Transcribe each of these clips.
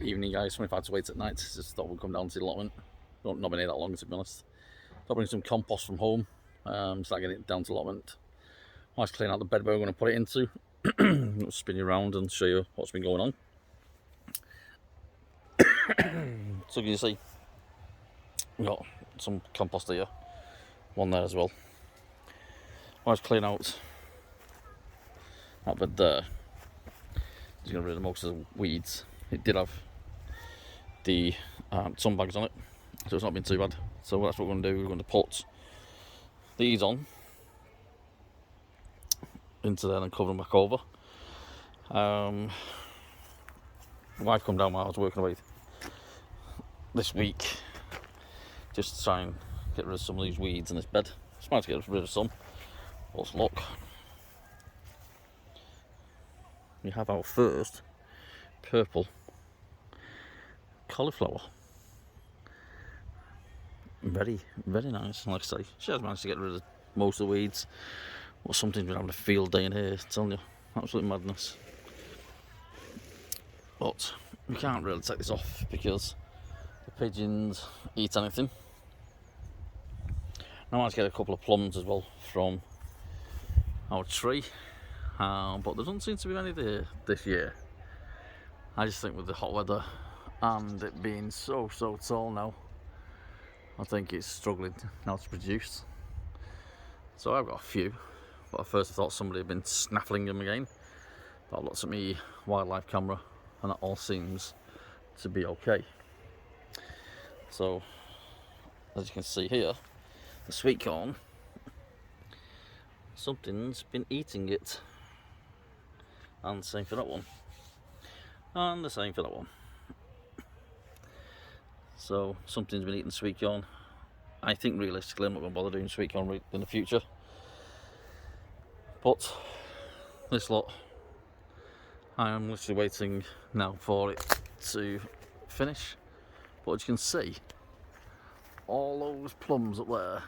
evening, guys. If I had to wait at night, just thought we'd come down to the allotment. Not been here that long, to be honest. I'll bring some compost from home. Start getting it down to allotment. I'll clean out the bed where we're going to put it into. I'll spin you around and show you what's been going on. So you can see, we've got some compost here, one there as well. I'll clean out that bed there. Just get rid of most of the weeds. It did have the sun bags on it, so it's not been too bad. So that's what we're going to do. We're going to put these on into there and cover them back over. My wife come down while I was working away this week just to try and get rid of some of these weeds in this bed. Just managed to get rid of some. Let's look. We have our first purple cauliflower. Very, very nice. Like I say, she has managed to get rid of most of the weeds. But something's been having a field day in here, telling you. Absolute madness. But we can't really take this off because the pigeons eat anything. I managed to get a couple of plums as well from our tree. But there doesn't seem to be any there this year. I just think with the hot weather and it being so tall now, I think it's struggling now to produce. So I've got a few, but at first I thought somebody had been snaffling them again. But I looked at my wildlife camera and that all seems to be okay. So as you can see here, the sweet corn, something's been eating it. And the same for that one. And the same for that one. So something's been eating sweet corn. I think realistically I'm not going to bother doing sweet corn in the future. But this lot, I am literally waiting now for it to finish. But as you can see, all those plums up there,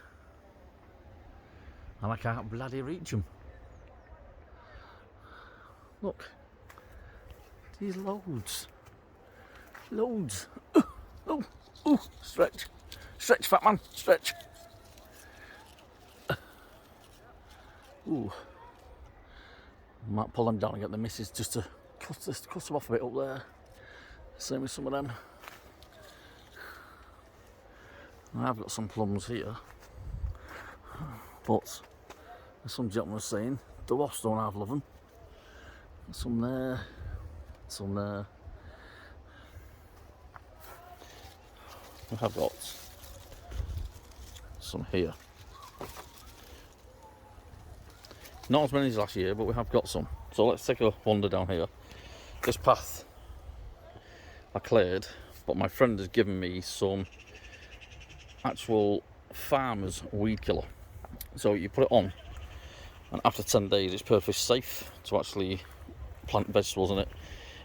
and I can't bloody reach them. Look, these loads. Oh, stretch, fat man, stretch. Ooh, might pull them down and get the missus just to cut them off a bit up there. Same with some of them. I've got some plums here, but as some gentleman was saying, the wasps don't have love them. Some there, some there. I have got some here. Not as many as last year, but we have got some. So let's take a wander down here. This path I cleared, but my friend has given me some actual farmer's weed killer. So you put it on, and after 10 days it's perfectly safe to actually plant vegetables in it.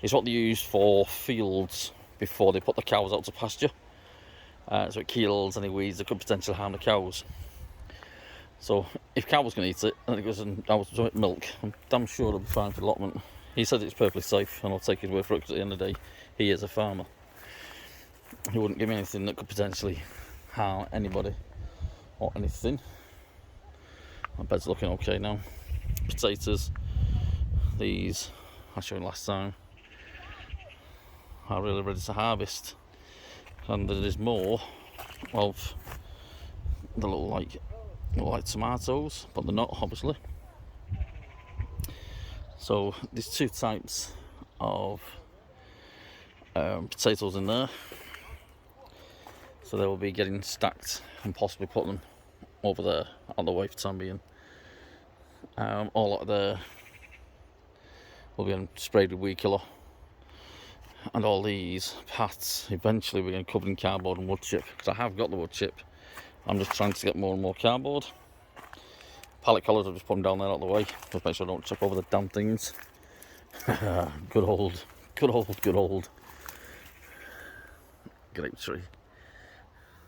It's what they use for fields before they put the cows out to pasture. So it kills any weeds that could potentially harm the cows. So if cows can eat it and it goes out to milk, I'm damn sure it'll be fine for the allotment. He said it's perfectly safe, and I'll take his word for it because at the end of the day, he is a farmer. He wouldn't give me anything that could potentially harm anybody or anything. My bed's looking okay now. Potatoes, these I showed you last time, are really ready to harvest. And there is more of the little like tomatoes, but they're not, obviously. So there's two types of potatoes in there. So they will be getting stacked and possibly put them over there out of the way for the time being. All out of there will be sprayed with weed killer. And all these paths eventually we're going to cover in cardboard and wood chip, because I have got the wood chip. I'm just trying to get more and more cardboard. Pallet collars, I've just put them down there out of the way, just make sure I don't chip over the damn things. good old grape tree.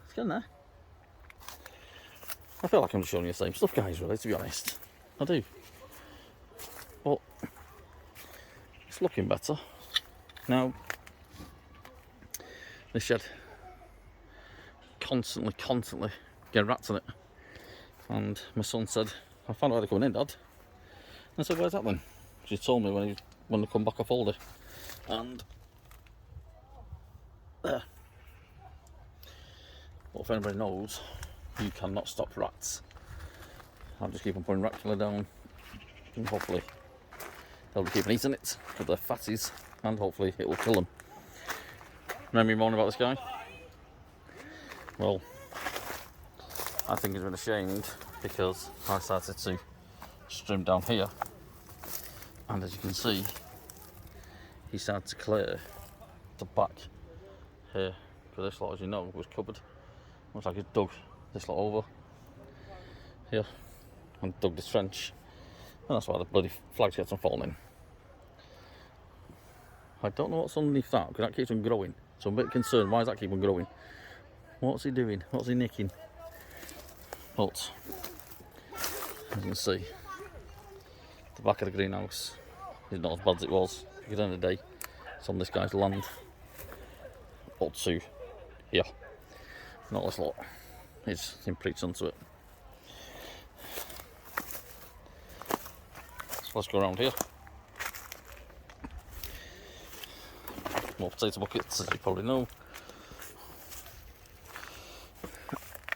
It's getting there. I feel like I'm just showing you the same stuff, guys, really, to be honest. I do. But it's looking better. Now, This shed constantly getting rats in it. And my son said, I found out they're coming in, Dad. And I said, where's that then? She told me when they come back off holiday. And there. But if anybody knows, you cannot stop rats. I'll just keep on putting rat killer down, and hopefully they'll keep on eating it because they're fatties, and hopefully it will kill them. Remember me moaning about this guy? Well, I think he's been ashamed because I started to stream down here, and as you can see, he started to clear the back here, because this lot, as you know, was covered. Looks like he dug this lot over here and dug this trench, and that's why the bloody flags kept on falling in. I don't know what's underneath that, because that keeps on growing, so I'm a bit concerned. Why does that keep on growing? What's he doing? What's he nicking? But as you can see, the back of the greenhouse is not as bad as it was, because at the end of the day it's on this guy's land up to here. Not this lot. It's in preach onto it. So let's go around here. More potato buckets, as you probably know.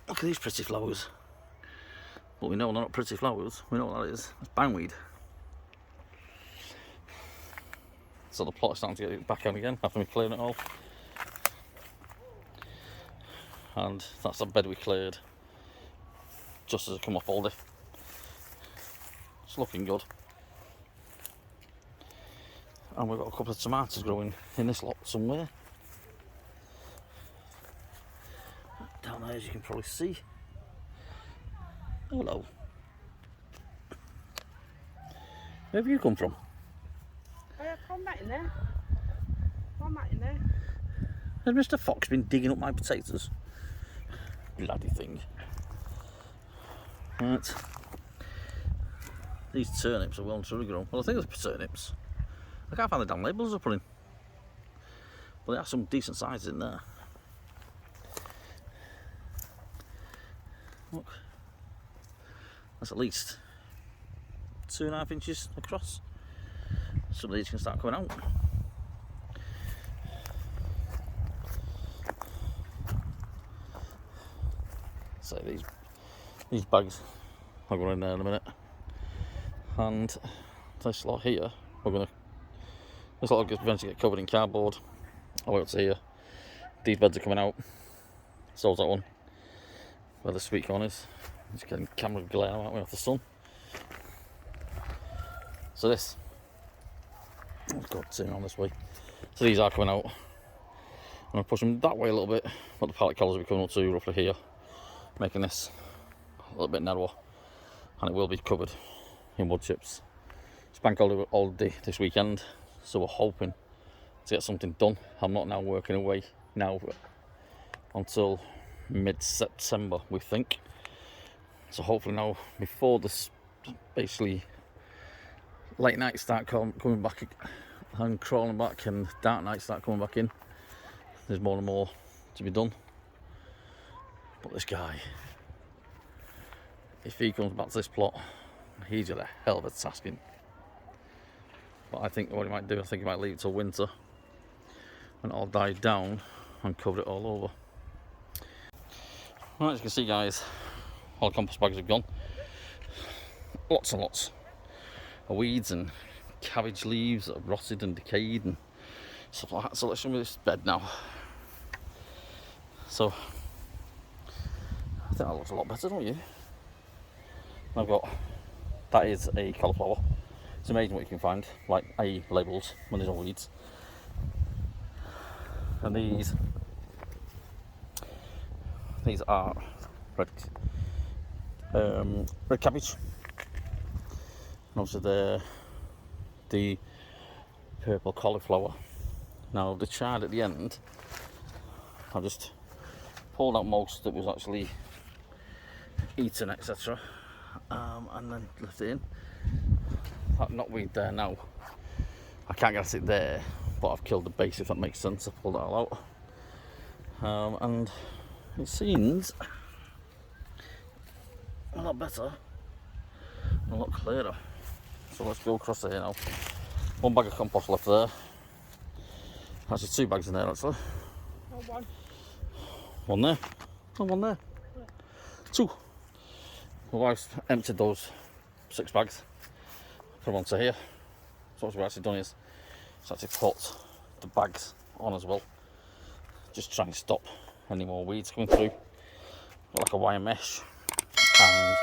Look at these pretty flowers. But we know they're not pretty flowers. We know what that is. It's bindweed. So the plot is starting to get it back out again after we clearing it all. And that's the bed we cleared just as it come off all day. It's looking good. And we've got a couple of tomatoes growing in this lot somewhere. Down there, as you can probably see. Hello. Where have you come from? Come back in there. Come back in there. Has Mr. Fox been digging up my potatoes? Bloody thing. Right. These turnips are well and truly grown. Well, I think they're turnips. I can't find the damn labels they're putting. But there are some decent sizes in there. Look. That's at least 2.5 inches across. Some of these can start coming out. So these bags are going in there in a minute, and this lot here this lot will eventually get covered in cardboard. I'll wait to here. These beds are coming out. So's that one where the sweet corn is. Just getting camera glare, aren't we, off the sun. So this, let's go turn around this way. So these are coming out. I'm going to push them that way a little bit, but the pallet collars will be coming up to roughly here, making this a little bit narrower, and it will be covered in wood chips. It's bank holiday all day this weekend, so we're hoping to get something done. I'm not now working away now until mid-September, we think. So hopefully now, before this basically late nights start coming back and crawling back, and dark nights start coming back in, there's more and more to be done. But this guy, if he comes back to this plot, he's got a hell of a task in. But I think what he might do, I think he might leave it till winter when it all died down and cover it all over. Right, as you can see, guys, all the compost bags have gone. Lots and lots of weeds and cabbage leaves that have rotted and decayed and stuff like that. So let's show me this bed now. So I think that looks a lot better, don't you? I've got, that is a cauliflower. It's amazing what you can find, like labels when there's no weeds. And these are red cabbage. And also the purple cauliflower. Now the chard at the end, I've just pulled out most that was actually eaten, etc. And then left it in. That knotweed there now, I can't get it there, but I've killed the base, if that makes sense. I've pulled it all out. And it seems a lot better, a lot clearer. So let's go across here now. One bag of compost left there. Actually, 2 bags in there actually. Oh, one. One there. Oh, one there. 2. My wife's emptied those 6 bags. Put them onto here. So what we've actually done is actually put the bags on as well. Just try and stop any more weeds coming through. Got like a wire mesh, and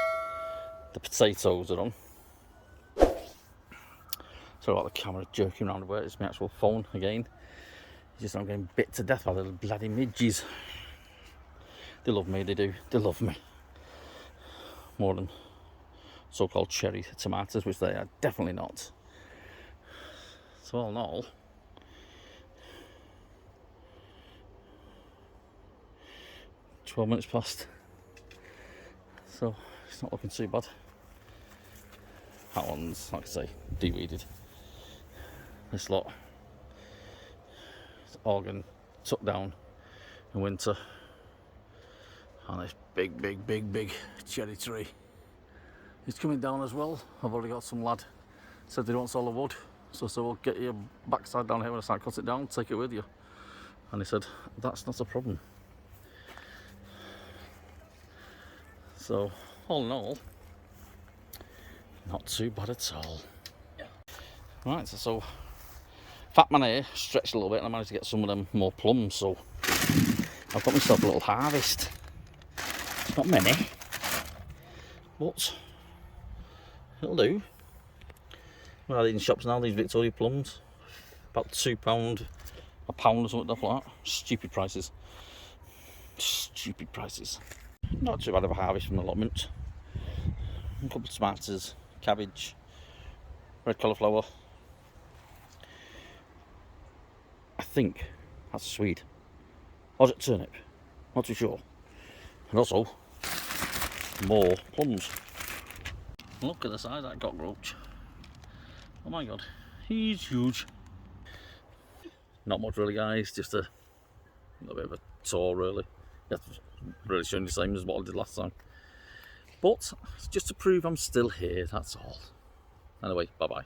the potatoes are on. Sorry about the camera jerking around where it's my actual phone again. Just I'm getting bit to death by little bloody midges. They love me, they do. They love me. More than so-called cherry tomatoes, which they are definitely not. So all in all, "12 minutes past." So it's not looking too bad. That one's, like I say, de-weeded. This lot, it's organ tucked down in winter. And this big cherry tree is coming down as well. I've already got some lad said they don't sell the wood, so we'll get your backside down here when I start cut it down, take it with you. And he said that's not a problem. So all in all, not too bad at all. Right, so fat man here stretched a little bit and I managed to get some of them more plums, so I've got myself a little harvest. Not many, but it'll do. Well, in shops now, these Victoria plums, about £2 a pound or something like that. Stupid prices. Stupid prices. Not too bad of a harvest from the allotment. A couple of tomatoes, cabbage, red cauliflower. I think that's a Swede. Or is it turnip? Not too sure. And also, more plums. Look at the size of that cockroach. Oh my god, he's huge. Not much really, guys, just a little bit of a tour really. That's really showing the same as what I did last time. But, just to prove I'm still here, that's all. Anyway, bye bye.